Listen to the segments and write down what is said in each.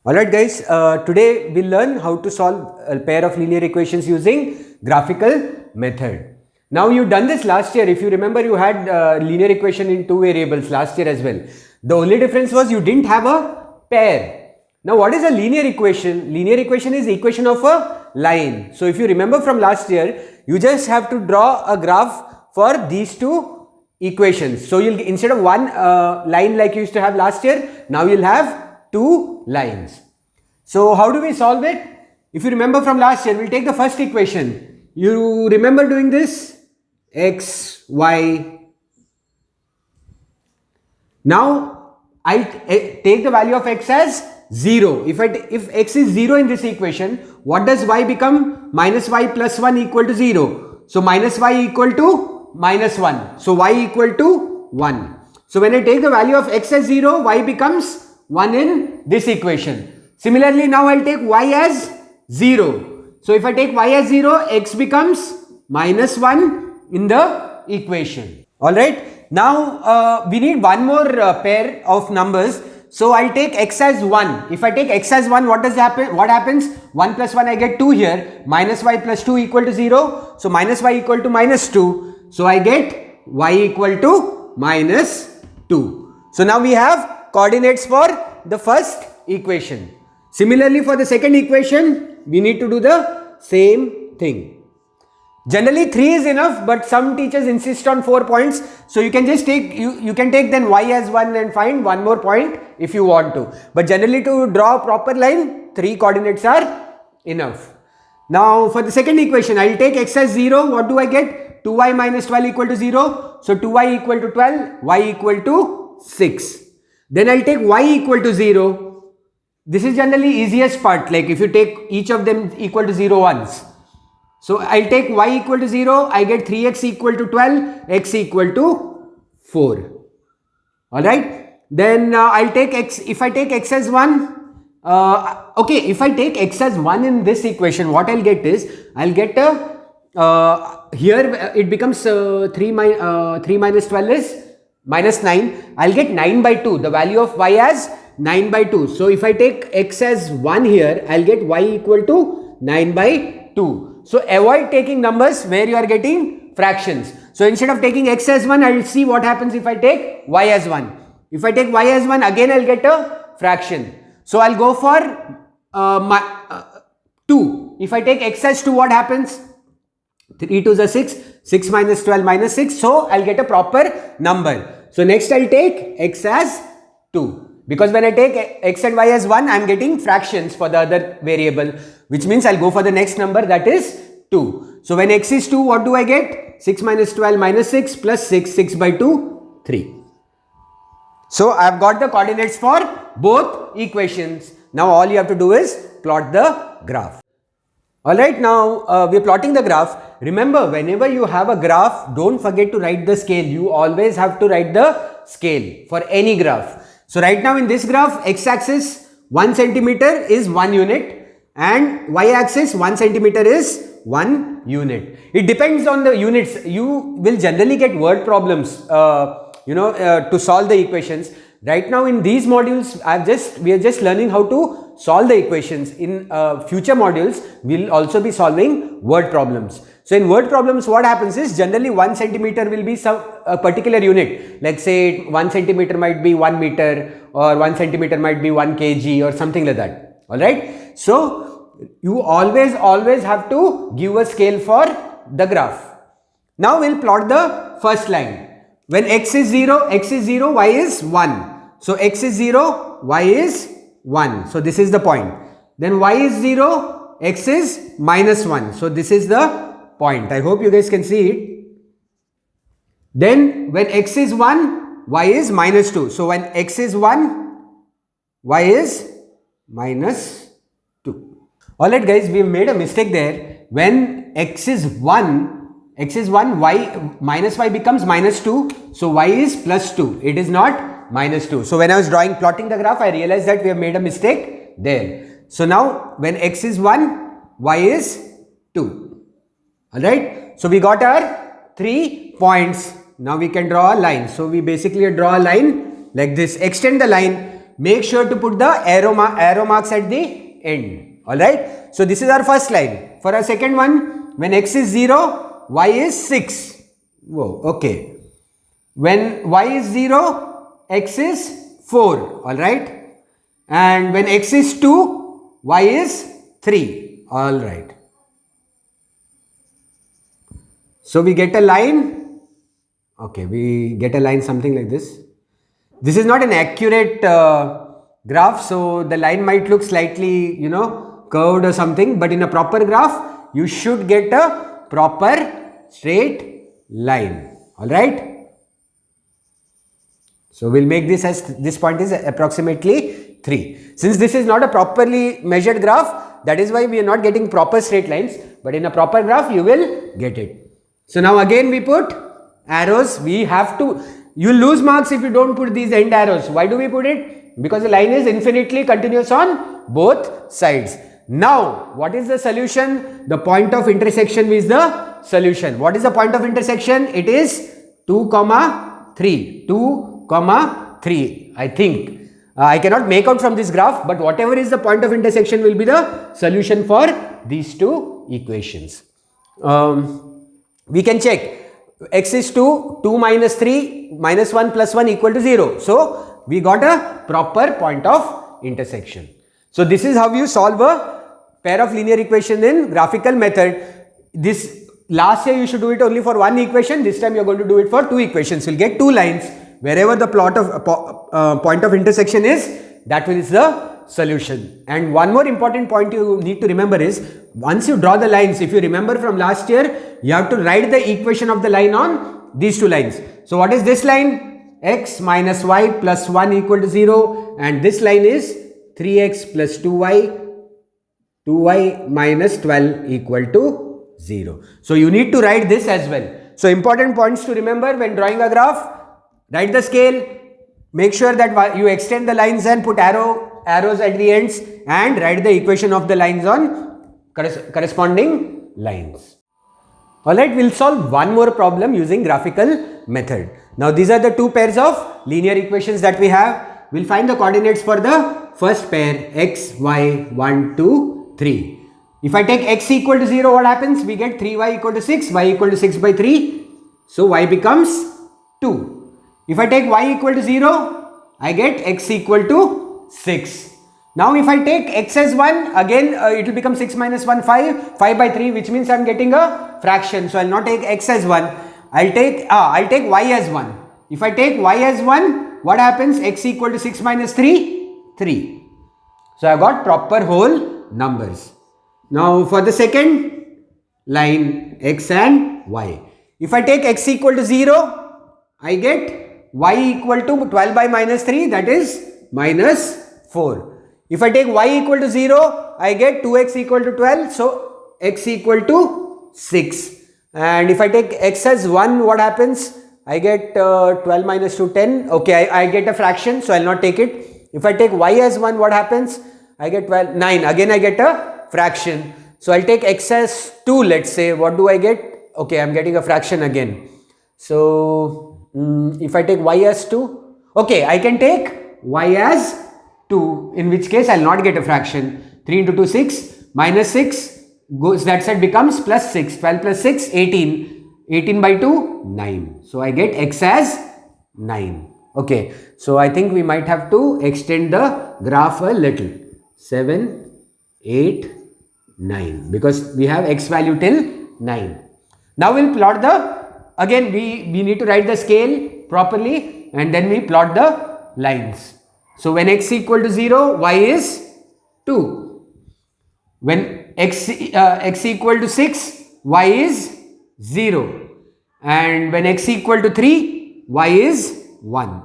Alright guys, today we'll learn how to solve a pair of linear equations using graphical method. Now you've done this last year. If you remember, you had linear equation in two variables last year as well. The only difference was you didn't have a pair. Now what is a linear equation? Linear equation is equation of a line. So if you remember from last year, you just have to draw a graph for these two equations. So you'll, instead of one line like you used to have last year, now you'll have two lines. So how do we solve it? If you remember from last year, we'll take the first equation. You remember doing this? X, Y. Now I'll take the value of x as 0. If x is 0 in this equation, what does y become? Minus y plus 1 equal to 0. So minus y equal to minus 1. So y equal to 1. So when I take the value of x as 0, y becomes 1 in this equation. Similarly, now I'll take y as 0. So if I take y as 0, x becomes minus 1 in the equation. Alright. Now we need one more pair of numbers. So I'll take x as 1. If I take x as 1, what does happen? What happens? 1 plus 1, I get 2 here. Minus y plus 2 equal to 0. So minus y equal to minus 2. So I get y equal to minus 2. So now we have coordinates for the first equation. Similarly, for the second equation, we need to do the same thing. Generally 3 is enough, but some teachers insist on 4 points. So you can just take, you can take then y as 1 and find one more point if you want to. But generally to draw a proper line, 3 coordinates are enough. Now for the second equation, I will take x as 0. What do I get? 2y minus 12 equal to 0. So 2y equal to 12, y equal to 6. Then I'll take y equal to 0. This is generally easiest part, like if you take each of them equal to 0 once. So I'll take y equal to 0, I get 3x equal to 12, x equal to 4. Alright. Then I'll take x, if I take x as 1, okay, if I take x as 1 in this equation, what I'll get is, I'll get a, here it becomes 3 minus 12 is minus 9. I'll get 9 by 2, the value of y as 9 by 2. So if I take x as 1 here, I'll get y equal to 9 by 2. So avoid taking numbers where you are getting fractions. So instead of taking x as 1, I will see what happens if I take y as 1. If I take y as 1, again I'll get a fraction. So I'll go for 2. If I take x as 2, what happens? 3 2s are 6, 6 minus 12 minus 6. So I'll get a proper number. So next I'll take x as 2. Because when I take x and y as 1, I am getting fractions for the other variable, which means I'll go for the next number, that is 2. So when x is 2, what do I get? 6 minus 12 minus 6 plus 6, 6 by 2, 3. So I've got the coordinates for both equations. Now all you have to do is plot the graph. Alright, now we're plotting the graph. Remember, whenever you have a graph, don't forget to write the scale. You always have to write the scale for any graph. So right now in this graph, x-axis 1 centimeter is 1 unit and y-axis 1 centimeter is 1 unit. It depends on the units. You will generally get word problems, to solve the equations. Right now in these modules, we are just learning how to solve the equations. In future modules, we'll also be solving word problems. So in word problems, what happens is generally 1 centimeter will be a particular unit. Like say 1 centimeter might be 1 meter or 1 centimeter might be 1 kg or something like that. Alright. So you always have to give a scale for the graph. Now we'll plot the first line. When x is 0, y is 1. So x is 0, y is 1. So this is the point. Then y is 0, x is minus 1. So this is the point. I hope you guys can see it. Then when x is 1, y is minus 2. So when x is 1, y is minus 2. Alright guys, we have made a mistake there. When x is 1, y minus y becomes minus 2. So y is plus 2. It is not minus 2. So when I was plotting the graph, I realized that we have made a mistake there. So now when x is 1, y is 2. Alright. So we got our 3 points. Now we can draw a line. So we basically draw a line like this. Extend the line. make sure to put the arrow marks at the end. Alright. So this is our first line. For our second one, when x is 0, y is 6. Whoa, okay. When y is 0, x is 4. Alright. And when x is 2, y is 3. Alright. So we get a line. Okay, we get a line something like this. This is not an accurate graph, so the line might look slightly, curved or something, but in a proper graph, you should get a proper straight line. Alright. So we'll make this as this point is approximately 3. Since this is not a properly measured graph, that is why we are not getting proper straight lines, but in a proper graph, you will get it. So now again we put arrows. We have to, you lose marks if you don't put these end arrows. Why do we put it? Because the line is infinitely continuous on both sides. Now, what is the solution? The point of intersection is the solution. What is the point of intersection? It is 2, 3. 2, 3. I think. I cannot make out from this graph, but whatever is the point of intersection will be the solution for these two equations. We can check. X is 2, 2 minus 3, minus 1 plus 1 equal to 0. So, we got a proper point of intersection. So, this is how you solve a pair of linear equations in graphical method. This last year you should do it only for one equation. This time you are going to do it for two equations. You will get two lines. Wherever the plot of point of intersection is, that is the solution. And one more important point you need to remember is, once you draw the lines, if you remember from last year, you have to write the equation of the line on these two lines. So what is this line? X minus y plus 1 equal to 0, and this line is 3x plus 2y minus 12 equal to 0. So you need to write this as well. So important points to remember when drawing a graph: write the scale, make sure that you extend the lines and put arrows at the ends, and write the equation of the lines on corresponding lines. Alright, we'll solve one more problem using graphical method. Now these are the two pairs of linear equations that we have. We'll find the coordinates for the first pair, x, y, 1, 2, 3. If I take x equal to 0, what happens? We get 3y equal to 6, y equal to 6 by 3. So y becomes 2. If I take y equal to 0, I get x equal to 6. Now if I take x as 1, again it will become 6 minus 1, 5 by 3, which means I am getting a fraction. So I will not take x as 1, I'll take y as 1. If I take y as 1, what happens? X equal to 6 minus 3, 3. So I got proper whole numbers. Now for the second line, x and y. If I take x equal to 0, I get y equal to 12 by minus 3, that is minus 4. If I take y equal to 0, I get 2x equal to 12, so x equal to 6. And if I take x as 1, what happens? I get 12 minus 2, 10. Okay, I get a fraction, so I will not take it. If I take y as 1, what happens? I get 12, 9. Again, I get a fraction. So I'll take x as 2, let's say. What do I get? Okay, I'm getting a fraction again. So if I take y as 2, okay, I can take y as 2, in which case I will not get a fraction. 3 into 2, 6, minus 6 goes that side, becomes plus 6, 12 plus 6, 18, 18 by 2, 9. So I get x as 9. Okay, so I think we might have to extend the graph a little. 7, 8, 9, because we have x value till 9. Now we'll plot again we need to write the scale properly, and then we plot the lines. So when x equal to 0, y is 2. When x equal to 6, y is 0. And when x equal to 3, y is 1.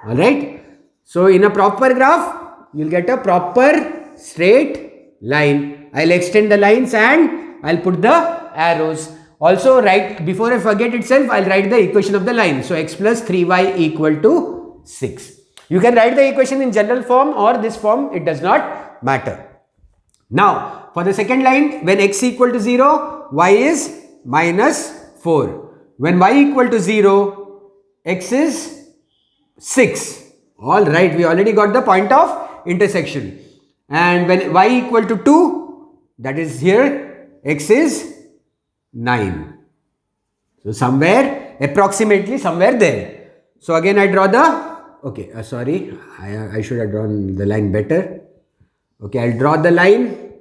Alright. So in a proper graph, you will get a proper straight line. I will extend the lines and I will put the arrows. Also before I forget itself, I will write the equation of the line. So x plus 3y equal to 6. You can write the equation in general form or this form, it does not matter. Now, for the second line, when x equal to 0, y is minus 4. When y equal to 0, x is 6. All right, we already got the point of intersection. And when y equal to 2, that is here, x is 9. So somewhere, approximately somewhere there. So again I draw the, okay, sorry, I should have drawn the line better. Okay, I'll draw the line.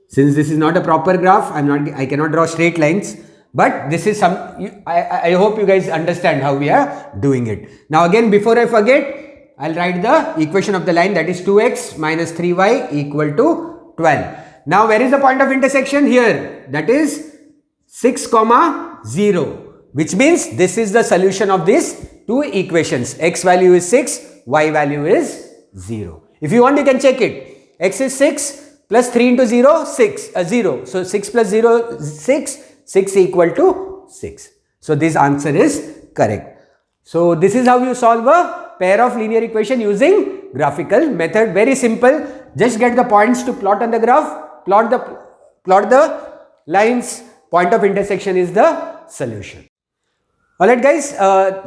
Since this is not a proper graph, I cannot draw straight lines. But this is I hope you guys understand how we are doing it. Now again, before I forget, I'll write the equation of the line, that is 2x minus 3y equal to 12. Now where is the point of intersection? Here, that is 6, 0, which means this is the solution of these two equations. X value is 6, y value is 0. If you want, you can check it. X is 6 plus 3 into 0, 6, 0. So 6 plus 0, 6. 6 equal to 6. So this answer is correct. So this is how you solve a pair of linear equation using graphical method. Very simple. Just get the points to plot on the graph. Plot the lines. Point of intersection is the solution. Alright guys.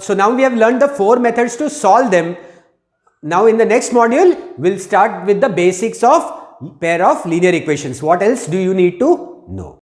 So now we have learned the 4 methods to solve them. Now in the next module, we'll start with the basics of pair of linear equations. What else do you need to know?